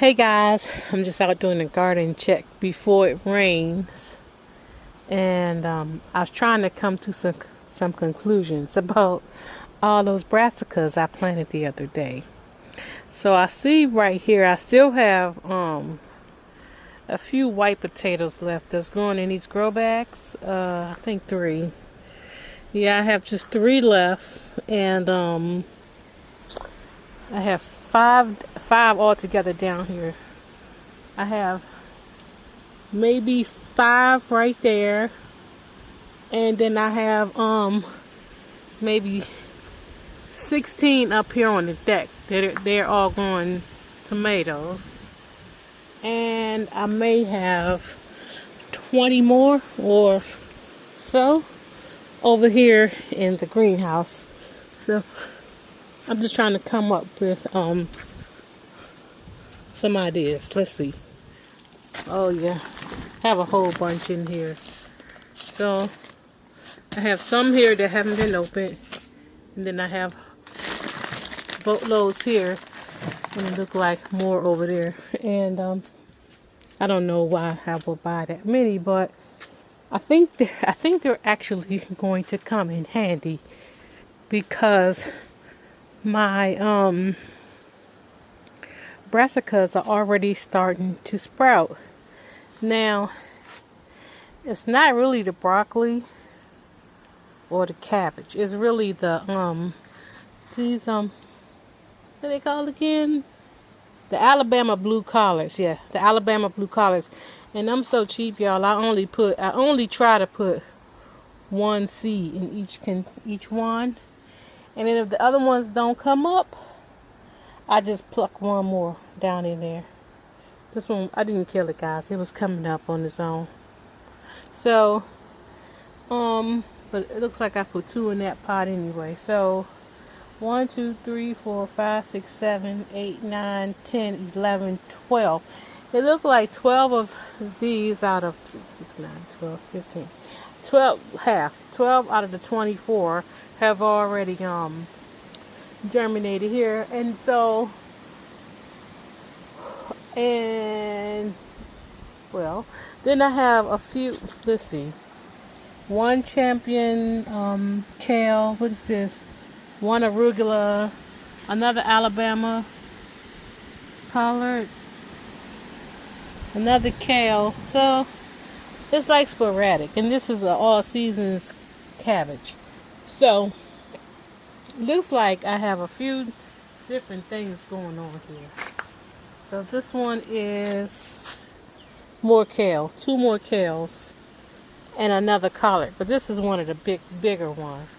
Hey guys, I'm just out doing a garden check before it rains, and I was trying to come to some conclusions about all those brassicas I planted the other day. So I see right here, I still have a few white potatoes left that's growing in these grow bags. I think three. Yeah, I have just three left, and I have five altogether down here. I have maybe five right there, and then I have maybe 16 up here on the deck. They're all growing tomatoes, and I may have 20 more or so over here in the greenhouse. So I'm just trying to come up with some ideas. Let's see. Oh yeah, I have a whole bunch in here. So I have some here that haven't been opened, and then I have boatloads here, and it look like more over there. And I don't know why I will buy that many, but I think they're actually going to come in handy because my brassicas are already starting to sprout. Now, it's not really the broccoli or the cabbage. It's really the these what do they call again? The Alabama blue collards. Yeah, the Alabama blue collards. And I'm so cheap, y'all. I only try to put one seed in each one. And then if the other ones don't come up, I just pluck one more down in there. This one, I didn't kill it, guys. It was coming up on its own. So, but it looks like I put two in that pot anyway. So, 1, 2, 3, 4, 5, 6, 7, 8, 9, 10, 11, 12. It looked like 12 of these out of 6, 9, 12, 15. 12 out of the 24 have already germinated here. And so, and well, then I have a few, let's see. One champion kale, what is this? One arugula, another Alabama collard, another kale. So it's like sporadic, and this is an all seasons cabbage. So looks like I have a few different things going on here. So this one is more kale, two more kales, and another collard. But this is one of the bigger ones.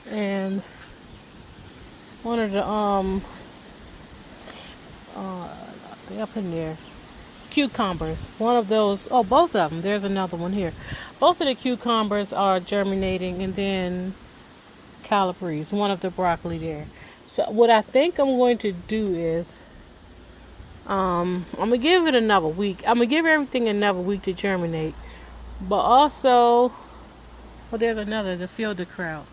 And one of the up in there, cucumbers. One of those, oh, both of them. There's another one here. Both of the cucumbers are germinating, and then calabrese, one of the broccoli there. So what I think I'm going to do is I'm gonna give it another week. I'm gonna give everything another week to germinate. But also, well, there's another, the fielder kraut.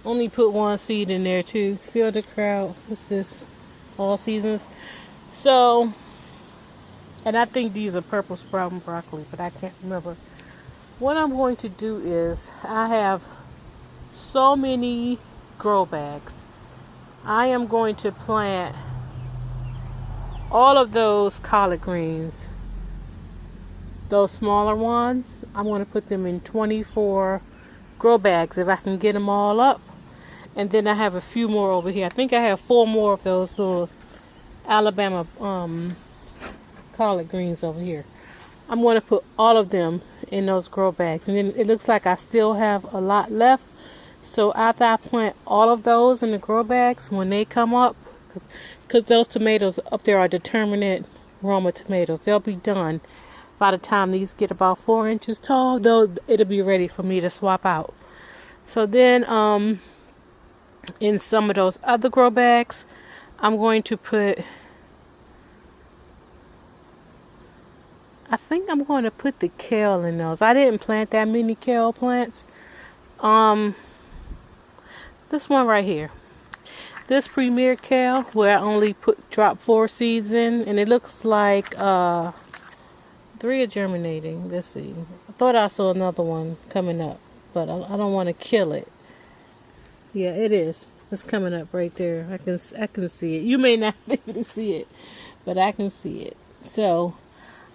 Only put one seed in there too. Fielder kraut. What's this? All seasons. So, and I think these are purple sprouting broccoli, but I can't remember. What I'm going to do is, I have so many grow bags. I am going to plant all of those collard greens, those smaller ones. I'm going to put them in 24 grow bags if I can get them all up. And then I have a few more over here. I think I have 4 more of those little Alabama collard greens over here. I'm going to put all of them in those grow bags. And then it looks like I still have a lot left. So after I plant all of those in the grow bags, when they come up, because those tomatoes up there are determinate Roma tomatoes, they'll be done by the time these get about 4 inches tall. It'll be ready for me to swap out. So then in some of those other grow bags, I'm going to put, I think I'm going to put the kale in those. I didn't plant that many kale plants. This one right here. this Premier Kale where I only drop 4 seeds in, and it looks like 3 are germinating. Let's see. I thought I saw another one coming up, but I don't want to kill it. Yeah, it is. It's coming up right there. I can see it. You may not be able to see it, but I can see it. So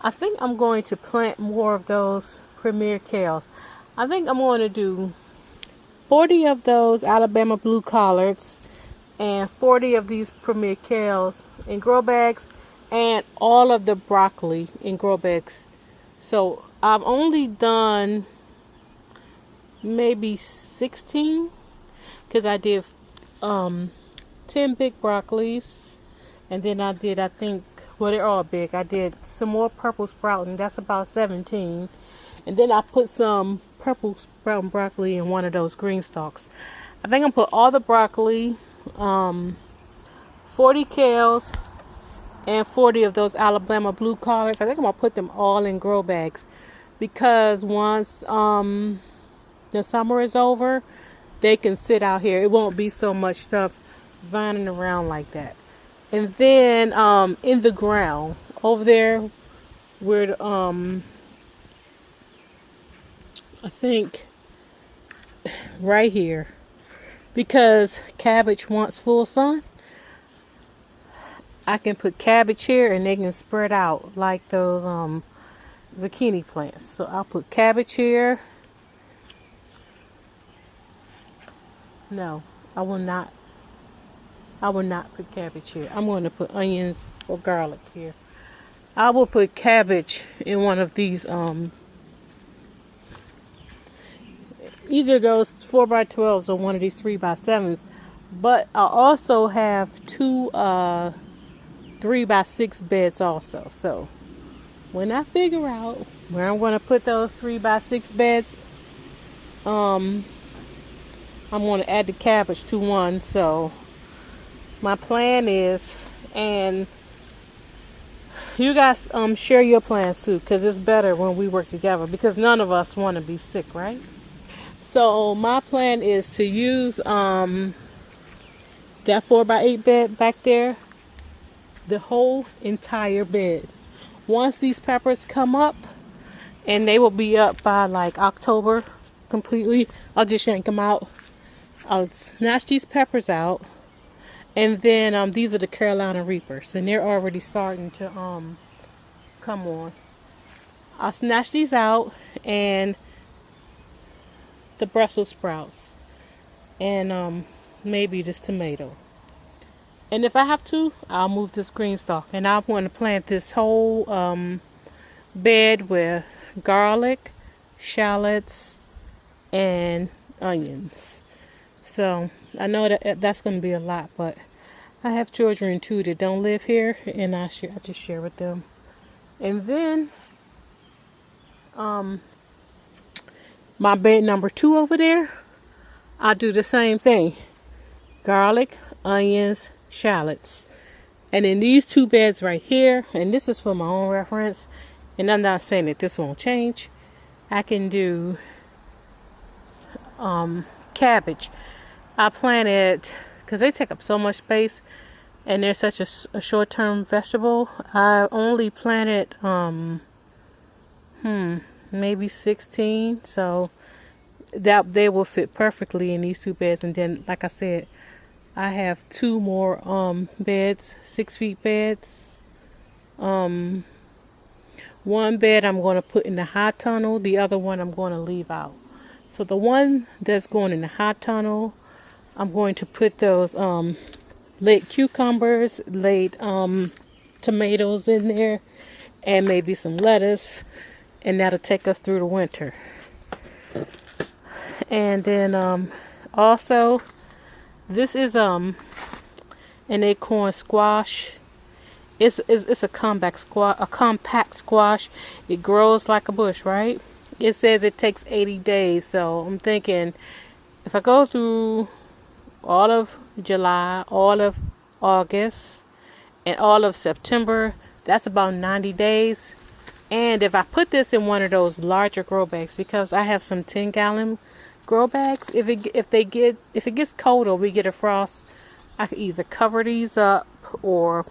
I think I'm going to plant more of those Premier Kales. I think I'm going to do 40 of those Alabama blue collards and 40 of these Premier Kales in grow bags, and all of the broccoli in grow bags. So I've only done maybe 16 because I did 10 big broccolis, and then I think, well, they're all big. I did some more purple sprouting. That's about 17. And then I put some purple sprouting broccoli in one of those green stalks. I think I'm put all the broccoli, 40 kales, and 40 of those Alabama blue collards. I think I'm going to put them all in grow bags, because once the summer is over, they can sit out here. It won't be so much stuff vining around like that. And then in the ground over there where I think right here, because cabbage wants full sun, I can put cabbage here and they can spread out like those zucchini plants. So I'll put cabbage here. No, I will not put cabbage here. I'm going to put onions or garlic here. I will put cabbage in one of these either those 4x12s or one of these 3x7s. But I also have 2 3x6 beds also. So when I figure out where I'm going to put those 3x6 beds, I'm going to add the cabbage to one. So my plan is, and you guys share your plans too, because it's better when we work together, because none of us want to be sick, right? So my plan is to use that 4x8 bed back there, the whole entire bed. Once these peppers come up, and they will be up by like October completely, I'll just yank them out. I'll snatch these peppers out, and then these are the Carolina Reapers, and they're already starting to come on. I'll snatch these out, and the Brussels sprouts, and maybe this tomato. And if I have to, I'll move this green stalk, and I want to plant this whole bed with garlic, shallots, and onions. So I know that that's going to be a lot, but I have children too that don't live here, and I just share with them. And then my bed number 2 over there, I'll do the same thing: garlic, onions, shallots. And in these 2 beds right here, and this is for my own reference, and I'm not saying that this won't change, I can do cabbage. I planted, because they take up so much space and they're such a short-term vegetable, I only planted maybe 16, so that they will fit perfectly in these 2 beds. And then, like I said, I have 2 more beds, 6 feet beds. One bed I'm going to put in the high tunnel, the other one I'm going to leave out. So the one that's going in the high tunnel, I'm going to put those late cucumbers, late tomatoes in there, and maybe some lettuce, and that'll take us through the winter. And then also, this is an acorn squash. It's a compact squash. It grows like a bush, right? It says it takes 80 days. So I'm thinking, if I go through all of July, all of August, and all of September, that's about 90 days. And if I put this in one of those larger grow bags, because I have some 10-gallon grow bags, if it gets cold or we get a frost, I could either cover these up or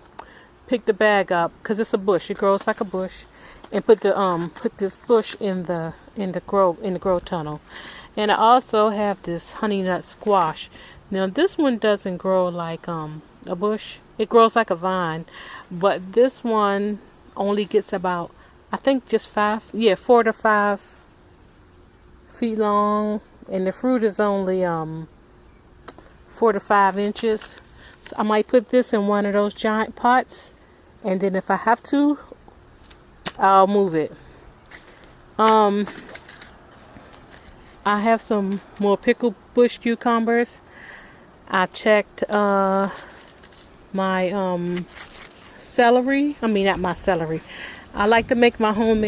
pick the bag up because it's a bush. It grows like a bush, and put this bush in the grow tunnel. And I also have this honey nut squash. Now this one doesn't grow like a bush. It grows like a vine, but this one only gets about, I think, just 4 to 5 feet long, and the fruit is only 4 to 5 inches. So I might put this in one of those giant pots, and then if I have to, I'll move it. I have some more pickle bush cucumbers. I checked my celery. I mean, not my celery. I like to make my own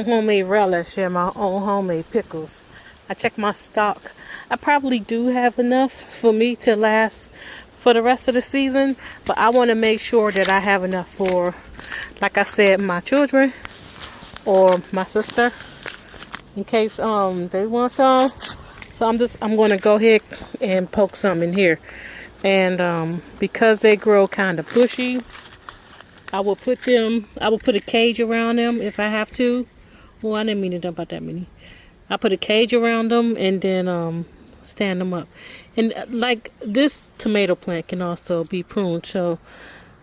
homemade relish and my own homemade pickles. I check my stock. I probably do have enough for me to last for the rest of the season, but I want to make sure that I have enough for, like I said, my children or my sister, in case they want some. So I'm going to go ahead and poke some in here, and because they grow kind of bushy, I will put a cage around them if I have to. Well, I didn't mean to dump out that many. I put a cage around them and then stand them up. And like this tomato plant can also be pruned, so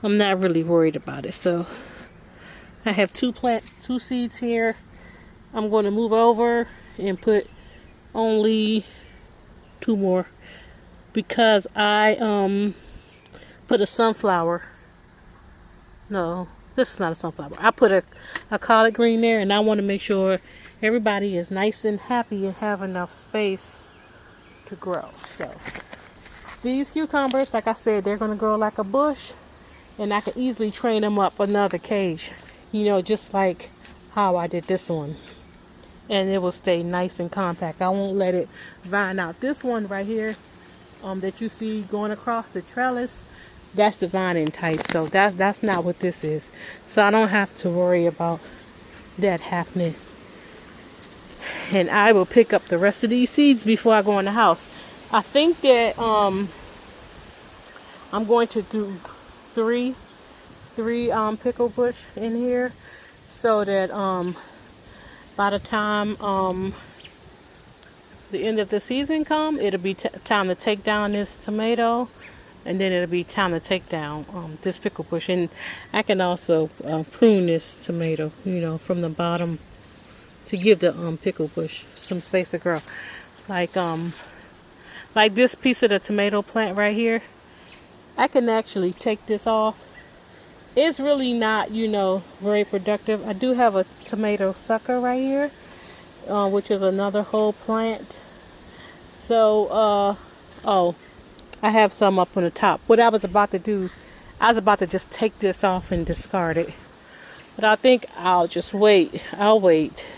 I'm not really worried about it. So I have two seeds here. I'm going to move over and put only 2 more because I put a sunflower. No, this is not a sunflower. I put a collard green there, and I want to make sure everybody is nice and happy and have enough space to grow. So these cucumbers, like I said, they're going to grow like a bush, and I can easily train them up another cage, just like how I did this one, and it will stay nice and compact. I won't let it vine out. This one right here that you see going across the trellis, that's the vining type, so that's not what this is. So I don't have to worry about that happening. And I will pick up the rest of these seeds before I go in the house. I think that I'm going to do three pickle bush in here, so that by the time the end of the season come, it'll be time to take down this tomato, and then it'll be time to take down this pickle bush. And I can also prune this tomato, from the bottom, to give the pickle bush some space to grow. Like this piece of the tomato plant right here, I can actually take this off. It's really not, very productive. I do have a tomato sucker right here, which is another whole plant. So, I have some up on the top. What I was about to do, I was about to just take this off and discard it. But I think I'll just wait. I'll wait.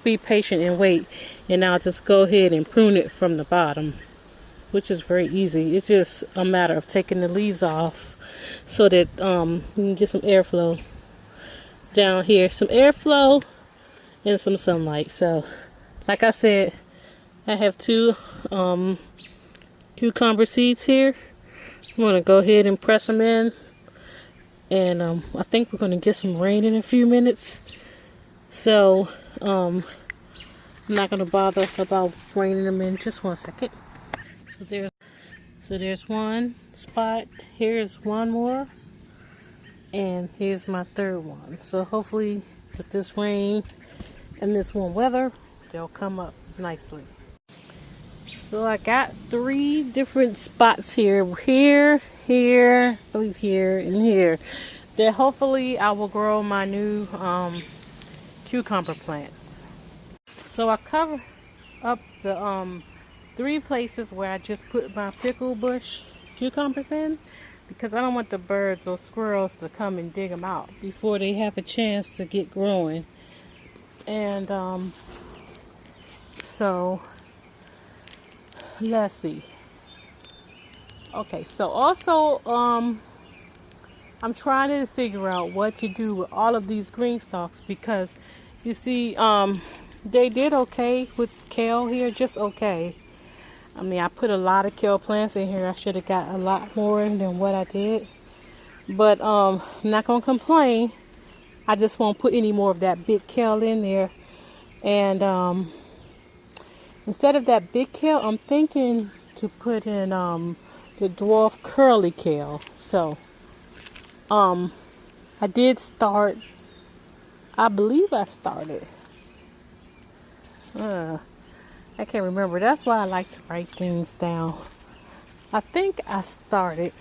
Be patient and wait. And I'll just go ahead and prune it from the bottom, which is very easy. It's just a matter of taking the leaves off so that you can get some airflow down here. Some airflow and some sunlight. So, like I said, I have 2 cucumber seeds here. I'm going to go ahead and press them in. And I think we're going to get some rain in a few minutes. So, I'm not going to bother about raining them in. Just 1 second. So there's one spot. Here's one more. And here's my 3rd one. So hopefully with this rain and this warm weather, they'll come up nicely. So I got 3 different spots here, I believe here, and here, that hopefully I will grow my new cucumber plants. So I cover up the 3 places where I just put my pickle bush cucumbers in, because I don't want the birds or squirrels to come and dig them out before they have a chance to get growing. And so let's see. Okay, so also I'm trying to figure out what to do with all of these green stalks, because you see they did okay with kale here, just okay. I mean, I put a lot of kale plants in here. I should have got a lot more than what I did. But I'm not going to complain. I just won't put any more of that big kale in there. And instead of that big kale, I'm thinking to put in the dwarf curly kale. So I did start, I believe I started. I can't remember. That's why I like to write things down. I think I started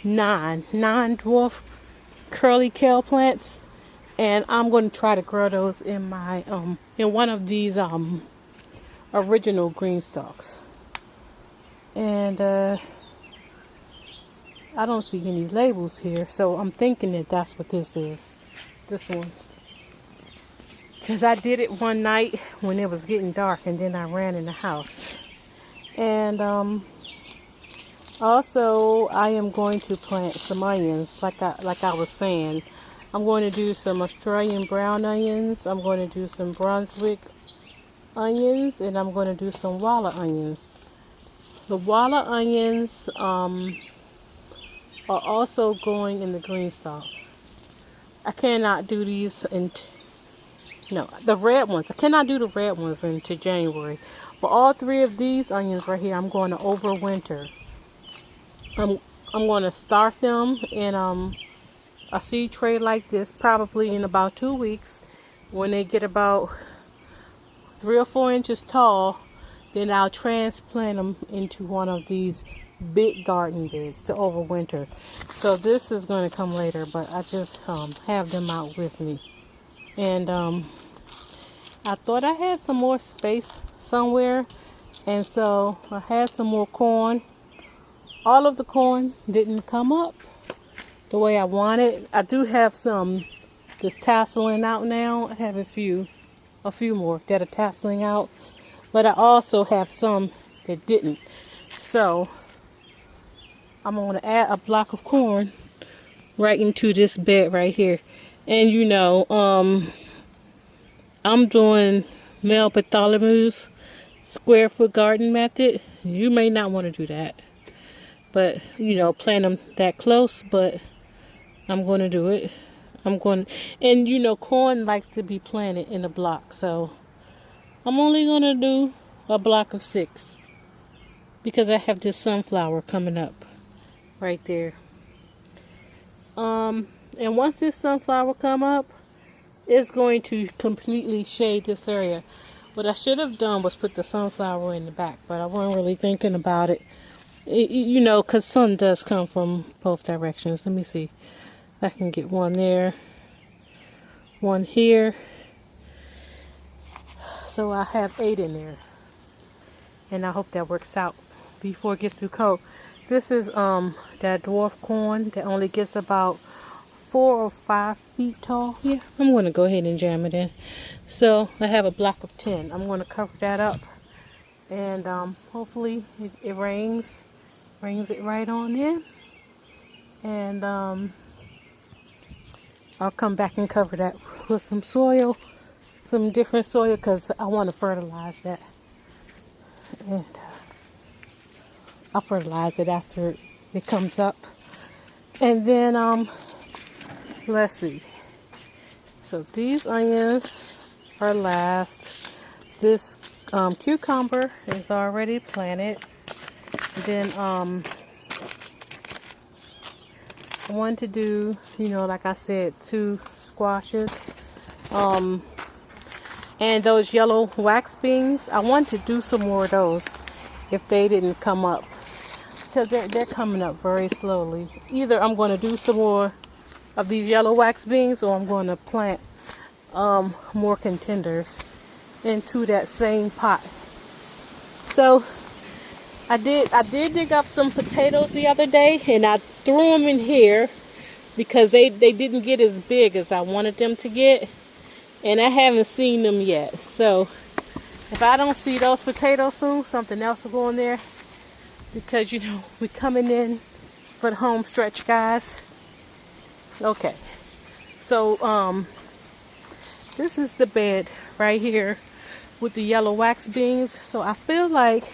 nine dwarf curly kale plants, and I'm going to try to grow those in my in one of these original green stalks. And I don't see any labels here, so I'm thinking that that's what this is. This one. Because I did it one night when it was getting dark, and then I ran in the house. And also, I am going to plant some onions, like I was saying. I'm going to do some Australian brown onions. I'm going to do some Brunswick onions, and I'm going to do some Walla onions. The Walla onions are also going in the green stalk. I cannot do these no, the red ones. I cannot do the red ones into January. But all three of these onions right here, I'm going to overwinter. I'm going to start them in a seed tray like this, probably in about 2 weeks. When they get about 3 or 4 inches tall, then I'll transplant them into one of these big garden beds to overwinter. So this is going to come later, but I just have them out with me. And I thought I had some more space somewhere, and so I had some more corn. All of the corn didn't come up the way I wanted. I do have some that's tasseling out now. I have a few more that are tasseling out, but I also have some that didn't. So I'm going to add a block of corn right into this bed right here. And you know, I'm doing Mel Bartholomew's square foot garden method. You may not want to do that, but you know, plant them that close. But I'm going to do it. And you know, corn likes to be planted in a block, so I'm only going to do a block of 6 because I have this sunflower coming up right there. And once this sunflower come up, it's going to completely shade this area. What I should have done was put the sunflower in the back, but I wasn't really thinking about it. You know, because sun does come from both directions. Let me see if I can get one there, one here. So I have 8 in there, and I hope that works out before it gets too cold. This is that dwarf corn that only gets about 4 or 5 feet tall. Yeah, I'm going to go ahead and jam it in. So I have a block of 10. I'm going to cover that up, and hopefully it rains it right on in. And I'll come back and cover that with some soil, some different soil, because I want to fertilize that. And I'll fertilize it after it comes up. And then let's see. So these onions are last. This cucumber is already planted. Then I want to do, you know, like I said, 2 squashes. And those yellow wax beans, I want to do some more of those if they didn't come up, because they're coming up very slowly. Either I'm going to do some more of these yellow wax beans, or I'm going to plant more contenders into that same pot. So I did dig up some potatoes the other day, and I threw them in here because they didn't get as big as I wanted them to get, and I haven't seen them yet. So if I don't see those potatoes soon, something else will go in there, because you know we're coming in for the home stretch, guys. Okay, so this is the bed right here with the yellow wax beans. So I feel like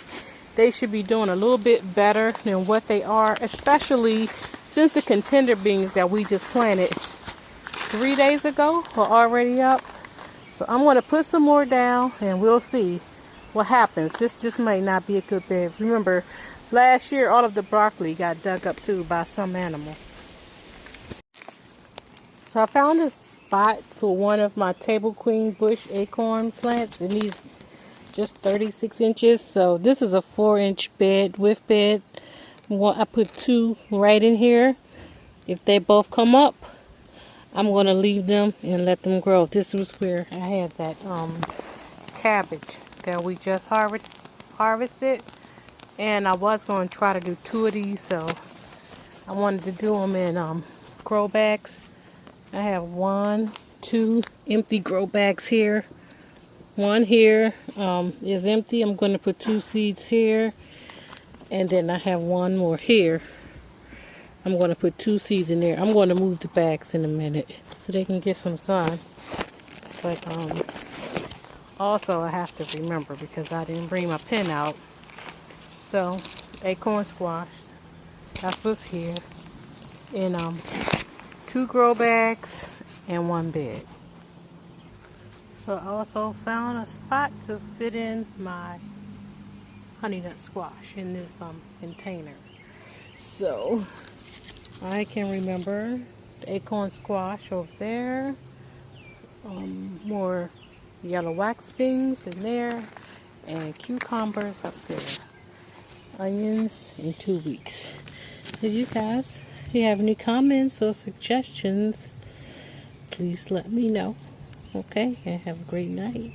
they should be doing a little bit better than what they are, especially since the contender beans that we just planted 3 days ago are already up. So I'm going to put some more down and we'll see what happens. This just might not be a good bed. Remember, last year all of the broccoli got dug up too by some animal. So I found a spot for one of my table queen bush acorn plants, and these just 36 inches. So this is a 4-inch bed, width bed. I put 2 right in here. If they both come up, I'm going to leave them and let them grow. This was where I had that cabbage that we just harvested. And I was going to try to do 2 of these, so I wanted to do them in grow bags. I have 1, 2 empty grow bags here. One here is empty. I'm going to put 2 seeds here. And then I have one more here. I'm going to put 2 seeds in there. I'm going to move the bags in a minute so they can get some sun. But also I have to remember because I didn't bring my pen out. So acorn squash, that's what's here. In 2 grow bags and 1 bed. So I also found a spot to fit in my honey nut squash in this container. So I can remember the acorn squash over there, more yellow wax beans in there, and cucumbers up there. Onions in 2 weeks. If you guys, if you have any comments or suggestions, please let me know. Okay, and have a great night.